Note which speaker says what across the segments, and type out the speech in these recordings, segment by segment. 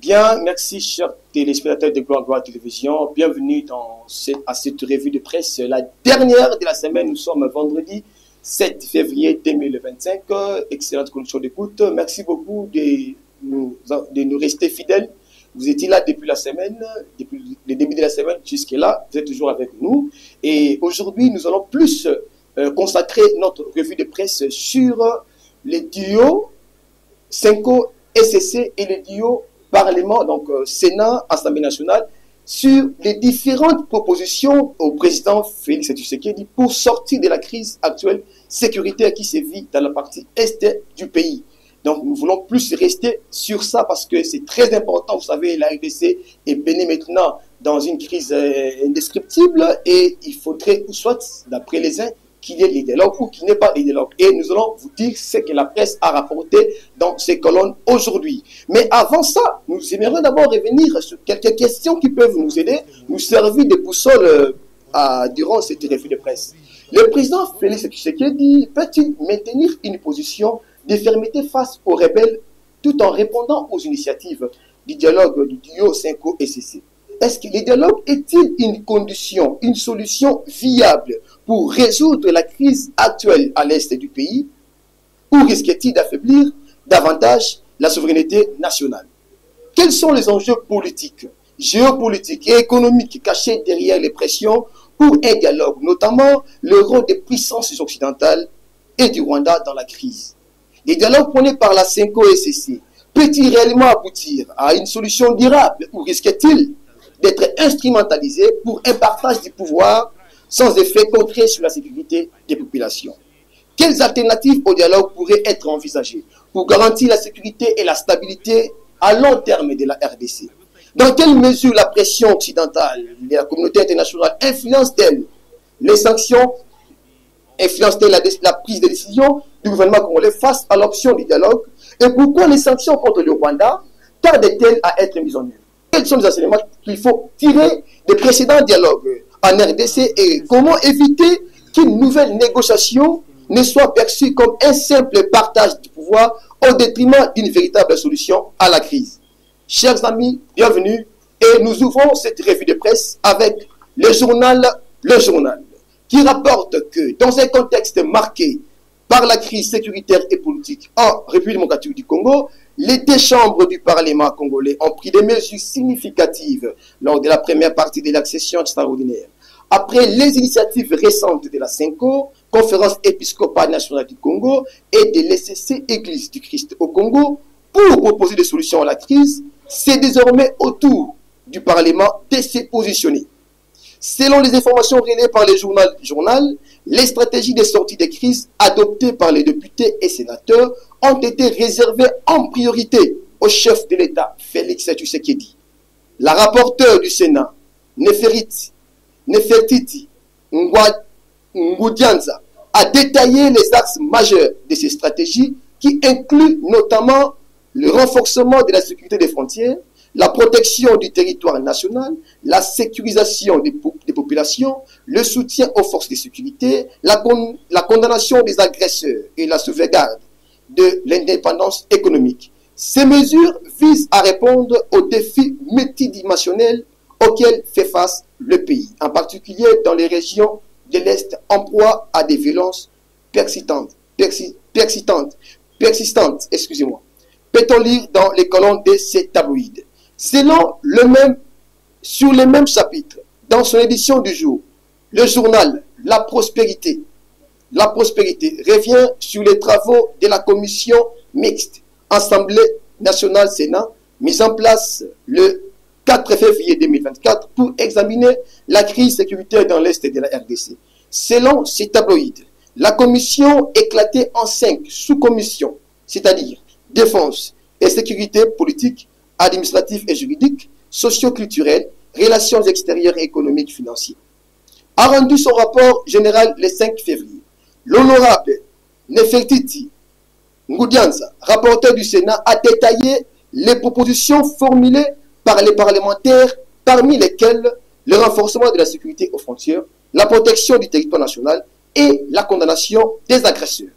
Speaker 1: Bien, merci chers téléspectateurs de Gloire Télévision. Bienvenue à cette revue de presse, la dernière de la semaine. Nous sommes vendredi 7 février 2025. Excellente condition d'écoute. Merci beaucoup de nous rester fidèles. Vous étiez là depuis la semaine, depuis le début de la semaine jusqu'à-là. Vous êtes toujours avec nous. Et aujourd'hui, nous allons plus consacrer notre revue de presse sur les duos Senko SSC et les duos Parlement, donc Sénat, Assemblée nationale, sur les différentes propositions au président Félix Tshisekedi pour sortir de la crise actuelle sécuritaire qui sévit dans la partie est du pays. Donc nous voulons plus rester sur ça parce que c'est très important. Vous savez, la RDC est baignée maintenant dans une crise indescriptible et il faudrait, ou soit, d'après les uns, qu'il y ait des dialogues ou qu'il n'y ait pas de dialogue. Et nous allons vous dire ce que la presse a rapporté dans ces colonnes aujourd'hui. Mais avant ça, nous aimerions d'abord revenir sur quelques questions qui peuvent nous aider, nous servir de boussole durant cette revue de presse. Le président Félix Tshisekedi peut-il maintenir une position de fermeté face aux rebelles tout en répondant aux initiatives du dialogue du duo Senko SSC? Est-ce que le dialogue est-il une condition, une solution viable pour résoudre la crise actuelle à l'est du pays, ou risque-t-il d'affaiblir davantage la souveraineté nationale? Quels sont les enjeux politiques, géopolitiques et économiques cachés derrière les pressions pour un dialogue, notamment le rôle des puissances occidentales et du Rwanda dans la crise? Le dialogue prôné par la Senko SSC peut-il réellement aboutir à une solution durable, ou risque-t-il d'être instrumentalisé pour un partage du pouvoir sans effet concret sur la sécurité des populations? Quelles alternatives au dialogue pourraient être envisagées pour garantir la sécurité et la stabilité à long terme de la RDC? Dans quelle mesure la pression occidentale de la communauté internationale influence-t-elle les sanctions, influence-t-elle la prise de décision du gouvernement congolais face à l'option du dialogue? Et pourquoi les sanctions contre le Rwanda tardent-elles à être mises en œuvre? Quels sont les enseignements qu'il faut tirer des précédents dialogues en RDC et comment éviter qu'une nouvelle négociation ne soit perçue comme un simple partage du pouvoir au détriment d'une véritable solution à la crise? Chers amis, bienvenue et nous ouvrons cette revue de presse avec le journal, qui rapporte que dans un contexte marqué par la crise sécuritaire et politique en République démocratique du Congo, les deux chambres du Parlement congolais ont pris des mesures significatives lors de la première partie de l'accession extraordinaire. Après les initiatives récentes de la Senko, Conférence épiscopale nationale du Congo, et de l'SSC Église du Christ au Congo, pour proposer des solutions à la crise, c'est désormais au tour du Parlement de se positionner. Selon les informations relayées par le journal, les stratégies de sortie de crise adoptées par les députés et sénateurs ont été réservées en priorité au chef de l'État, Félix Tshisekedi. La rapporteure du Sénat, Nefertiti Ngudianza, a détaillé les axes majeurs de ces stratégies qui incluent notamment le renforcement de la sécurité des frontières, la protection du territoire national, la sécurisation des populations, le soutien aux forces de sécurité, la condamnation des agresseurs et la sauvegarde de l'indépendance économique. Ces mesures visent à répondre aux défis multidimensionnels auxquels fait face le pays, en particulier dans les régions de l'Est en proie à des violences persistantes. Peut-on lire dans les colonnes de ces tabloïds? Sur le même chapitre, dans son édition du jour, le journal La Prospérité revient sur les travaux de la commission mixte Assemblée nationale Sénat, mise en place le 4 février 2024 pour examiner la crise sécuritaire dans l'Est de la RDC. Selon ces tabloïds, la commission éclatée en 5 sous-commissions, c'est-à-dire défense et sécurité politique, administrative et juridique, socio-culturelle, relations extérieures et économiques financières, a rendu son rapport général le 5 février. L'honorable Nefertiti Ngudianza, rapporteur du Sénat, a détaillé les propositions formulées par les parlementaires, parmi lesquelles le renforcement de la sécurité aux frontières, la protection du territoire national et la condamnation des agresseurs.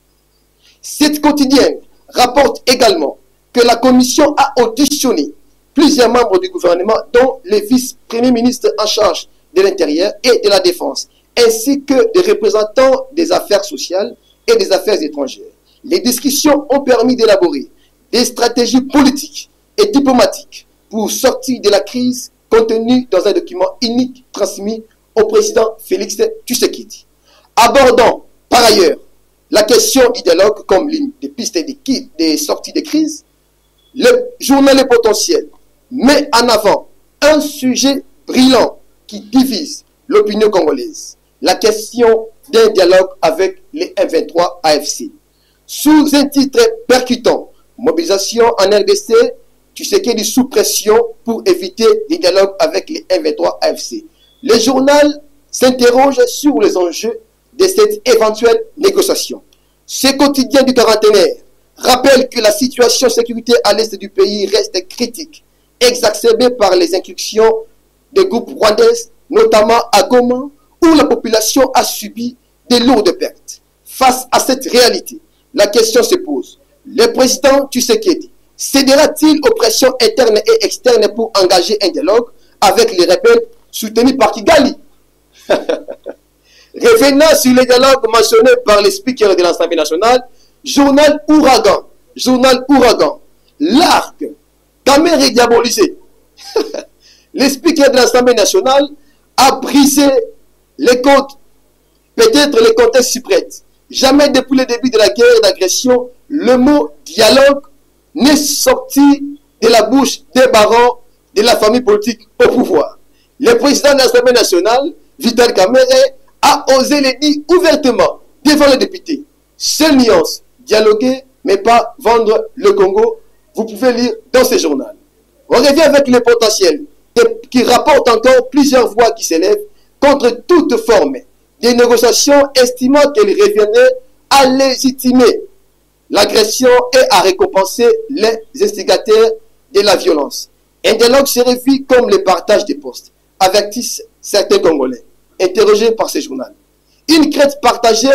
Speaker 1: Cette quotidienne rapporte également que la commission a auditionné plusieurs membres du gouvernement, dont les vice-premiers ministres en charge de l'Intérieur et de la Défense, ainsi que des représentants des affaires sociales et des affaires étrangères. Les discussions ont permis d'élaborer des stratégies politiques et diplomatiques pour sortir de la crise contenue dans un document unique transmis au président Félix Tshisekedi. Abordant par ailleurs la question du dialogue comme ligne de piste des sorties de crise, le journal Le Potentiel met en avant un sujet brillant qui divise l'opinion congolaise, la question d'un dialogue avec les M23 AFC. Sous un titre percutant, mobilisation en RDC, Tshisekedi sous pression pour éviter les dialogues avec les M23 AFC. Le journal s'interroge sur les enjeux de cette éventuelle négociation. Ce quotidien du quarantenaire rappelle que la situation sécuritaire à l'est du pays reste critique, exacerbée par les incursions des groupes rwandaises, notamment à Goma, où la population a subi de lourdes pertes. Face à cette réalité, la question se pose. Le président Tshisekedi cédera-t-il aux pressions internes et externes pour engager un dialogue avec les rebelles soutenus par Kigali? Revenant sur le dialogue mentionné par les speakers de l'Assemblée nationale, journal Ouragan, l'arc, caméra diabolisée. Les speakers de l'Assemblée nationale a brisé les côtes, peut-être les contextes s'y prêtent. Jamais depuis le début de la guerre d'agression, le mot dialogue n'est sorti de la bouche des barons de la famille politique au pouvoir. Le président de l'Assemblée nationale, Vital Kamerhe, a osé le dire ouvertement devant les députés. Seule nuance, dialoguer, mais pas vendre le Congo. Vous pouvez lire dans ce journal. On revient avec le potentiel qui rapporte encore plusieurs voix qui s'élèvent contre toute forme de négociations, estimant qu'elle reviendrait à légitimer l'agression et à récompenser les instigateurs de la violence. Un dialogue serait vu comme le partage des postes, avertissent certains Congolais, interrogés par ce journal. Une crainte partagée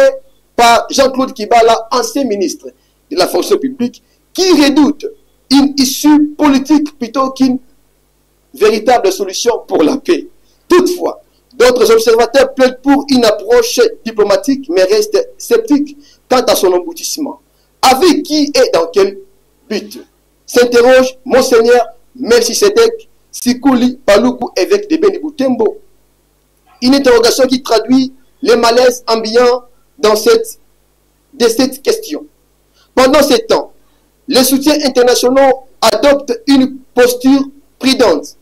Speaker 1: par Jean-Claude Kibala, ancien ministre de la fonction publique, qui redoute une issue politique plutôt qu'une véritable solution pour la paix. Toutefois, d'autres observateurs plaident pour une approche diplomatique, mais restent sceptiques quant à son aboutissement. Avec qui et dans quel but? S'interroge Monseigneur Melchisedek Sikuli Paluku, évêque de Beni Butembo. Une interrogation qui traduit les malaises ambiants de cette question. Pendant ce temps, les soutiens internationaux adoptent une posture prudente,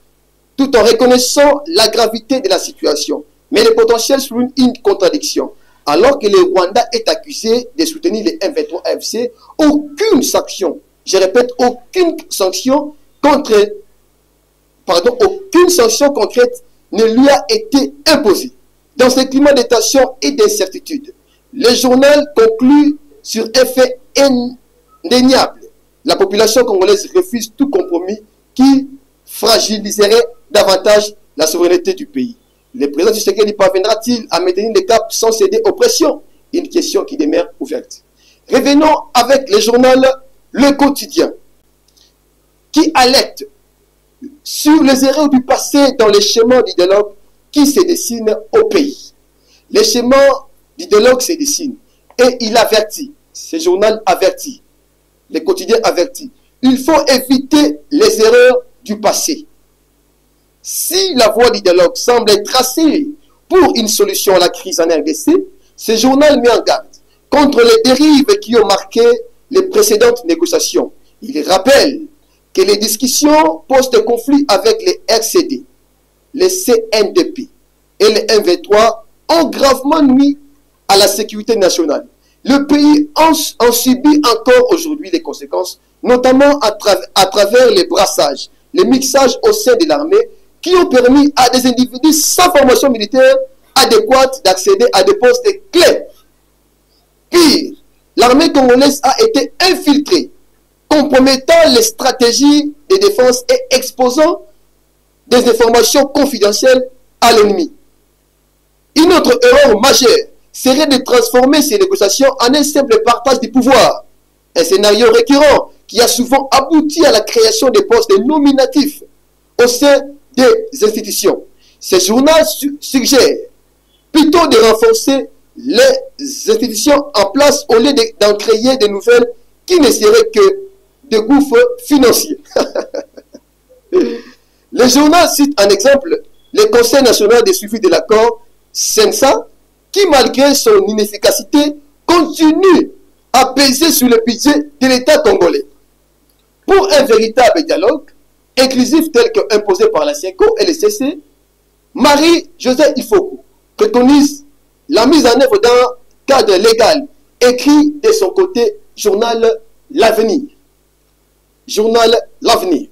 Speaker 1: tout en reconnaissant la gravité de la situation. Mais le potentiel souligne une contradiction. Alors que le Rwanda est accusé de soutenir les M23 AFC, aucune sanction, je répète, aucune sanction concrète ne lui a été imposée. Dans ce climat de tension et d'incertitude, le journal conclut sur un fait indéniable. La population congolaise refuse tout compromis qui fragiliserait davantage la souveraineté du pays. Le président Tshisekedi parviendra-t-il à maintenir le cap sans céder aux pressions? Une question qui demeure ouverte. Revenons avec le journal Le Quotidien, qui alerte sur les erreurs du passé dans les schémas du dialogue qui se dessinent au pays. Les schémas du dialogue se dessinent et il avertit, ce journal avertit, Le Quotidien avertit, il faut éviter les erreurs du passé. Si la voie du dialogue semble tracée pour une solution à la crise en RDC, ce journal met en garde contre les dérives qui ont marqué les précédentes négociations. Il rappelle que les discussions post-conflit avec les RCD, les CNDP et les M23 ont gravement nuit à la sécurité nationale. Le pays en subit encore aujourd'hui les conséquences, notamment à travers les brassages, les mixages au sein de l'armée, qui ont permis à des individus sans formation militaire adéquate d'accéder à des postes clés. Pire, l'armée congolaise a été infiltrée, compromettant les stratégies de défense et exposant des informations confidentielles à l'ennemi. Une autre erreur majeure serait de transformer ces négociations en un simple partage du pouvoir, un scénario récurrent qui a souvent abouti à la création des postes nominatifs au sein des institutions. Ce journal suggère plutôt de renforcer les institutions en place au lieu d'en créer de nouvelles qui ne seraient que de gouffres financiers. Le journal cite en exemple le Conseil national de suivi de l'accord CENSA qui, malgré son inefficacité, continue à peser sur le budget de l'État congolais. Pour un véritable dialogue inclusif tel que imposé par la SECO et le CC, Marie-Josée Ifoku préconise la mise en œuvre d'un cadre légal écrit de son côté Journal L'Avenir. Journal L'Avenir.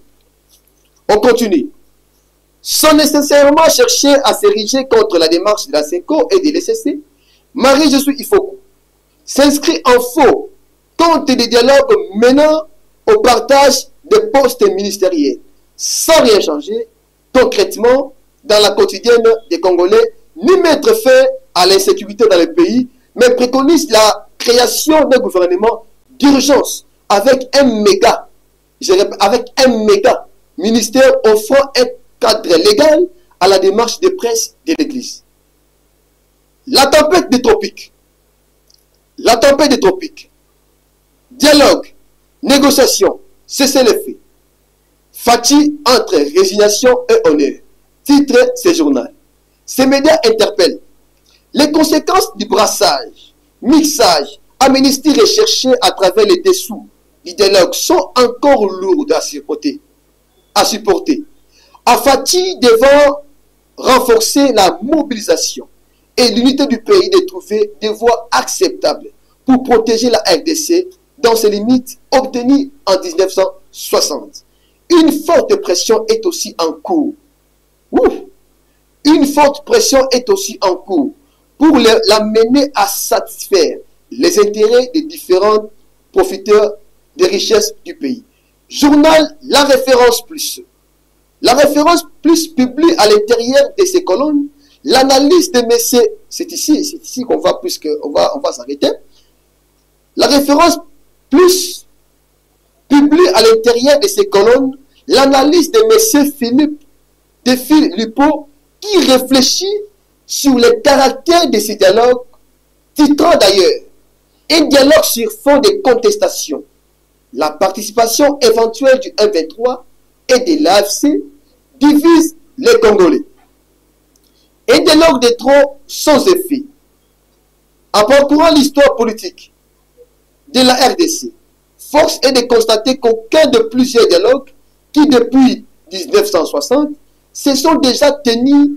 Speaker 1: On continue. Sans nécessairement chercher à s'ériger contre la démarche de la SECO et de l'ECC, Marie-Josée Ifoku s'inscrit en faux contre des dialogues menant au partage des postes ministériels, sans rien changer concrètement dans la quotidienne des Congolais, ni mettre fin à l'insécurité dans le pays, mais préconise la création d'un gouvernement d'urgence avec un méga ministère offrant un cadre légal à la démarche de presse de l'Église. La tempête des tropiques. La tempête des tropiques. Dialogue, négociation, cessez-le-feu. Fatigue entre résignation et honneur. Titre ce journal. Ces médias interpellent. Les conséquences du brassage, mixage, amnistie recherchée à travers les dessous du dialogue sont encore lourdes à supporter. À Fatigue devant renforcer la mobilisation et l'unité du pays de trouver des voies acceptables pour protéger la RDC dans ses limites obtenues en 1960. Une forte pression est aussi en cours. Une forte pression est aussi en cours pour l'amener à satisfaire les intérêts des différents profiteurs des richesses du pays. Journal La Référence Plus. La Référence Plus publie à l'intérieur de ces colonnes l'analyse de messieurs. C'est ici qu'on va, on va s'arrêter. La Référence Plus publie à l'intérieur de ces colonnes l'analyse de messieurs Philippe Lupo qui réfléchit sur le caractère de ces dialogues, titrant d'ailleurs un dialogue sur fond de contestation. La participation éventuelle du M23 et de l'AFC divise les Congolais. Un dialogue de trop sans effet. En parcourant l'histoire politique de la RDC, force est de constater qu'aucun de plusieurs dialogues qui, depuis 1960, se sont déjà tenus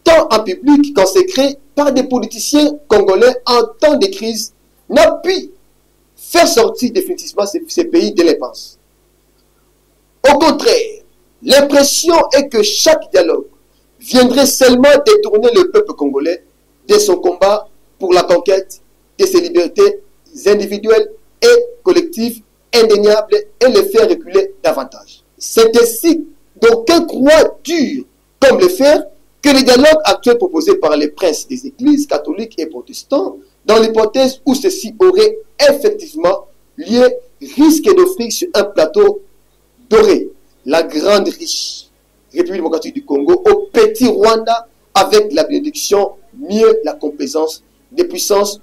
Speaker 1: tant en public qu'en secret par des politiciens congolais en temps de crise, n'a pu faire sortir définitivement ces pays de l'impasse. Au contraire, l'impression est que chaque dialogue viendrait seulement détourner le peuple congolais de son combat pour la conquête de ses libertés individuelles et collectives indéniables et les faire reculer davantage. C'est ainsi d'aucuns croient dur comme le fer que les dialogues actuels proposés par les princes des églises catholiques et protestants, dans l'hypothèse où ceci aurait effectivement lieu, risquent d'offrir sur un plateau doré la grande riche République démocratique du Congo au petit Rwanda avec la bénédiction, mieux la complaisance des puissances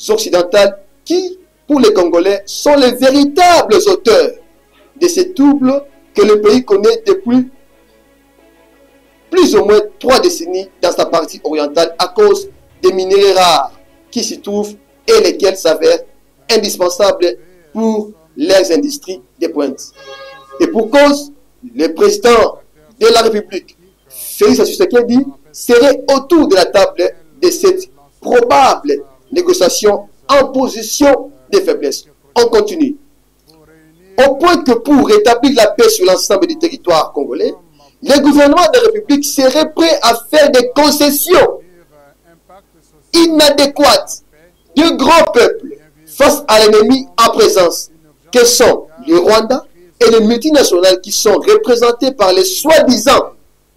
Speaker 1: occidentales qui, pour les Congolais, sont les véritables auteurs de ces troubles que le pays connaît depuis plus ou moins 3 décennies dans sa partie orientale à cause des minéraux rares qui s'y trouvent et lesquels s'avèrent indispensables pour leurs industries de pointe. Et pour cause, le président de la République, Félix Tshisekedi, serait autour de la table de cette probable négociation en position de faiblesse. On continue. Au point que pour rétablir la paix sur l'ensemble du territoire congolais, le gouvernement de la République serait prêt à faire des concessions inadéquates de grands peuples face à l'ennemi en présence, que sont le Rwanda et les multinationales qui sont représentées par les soi-disant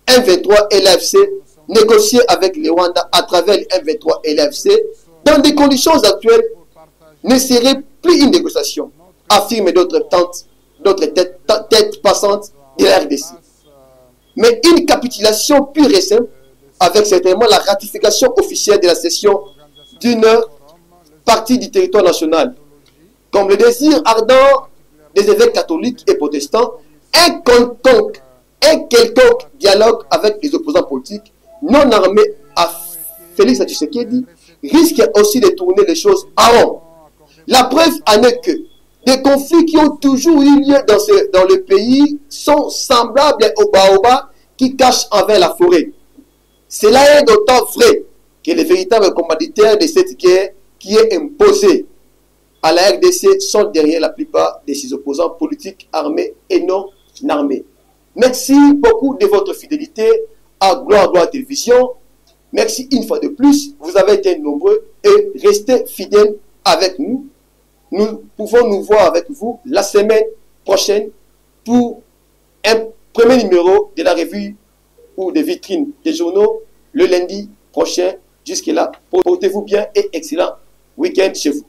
Speaker 1: M23 et l'AFC, négociés avec le Rwanda à travers le M23 et l'AFC, dans des conditions actuelles, ne serait plus une négociation, affirment d'autres têtes passantes de la RDC. Mais une capitulation pure et simple, avec certainement la ratification officielle de la cession d'une partie du territoire national, comme le désir ardent des évêques catholiques et protestants, un quelconque dialogue avec les opposants politiques non armés à Félix Tshisekedi risque aussi de tourner les choses à rond. La preuve en est que des conflits qui ont toujours eu lieu dans le pays sont semblables aux baobabs qui cachent envers la forêt. Cela est d'autant vrai que les véritables commanditaires de cette guerre qui est imposée à la RDC sont derrière la plupart de ses opposants politiques armés et non armés. Merci beaucoup de votre fidélité à Gloire Télévision. Merci une fois de plus. Vous avez été nombreux et restez fidèles avec nous. Nous pouvons nous voir avec vous la semaine prochaine pour un premier numéro de la revue ou de vitrine des journaux le lundi prochain. Jusque-là, portez-vous bien et excellent week-end chez vous.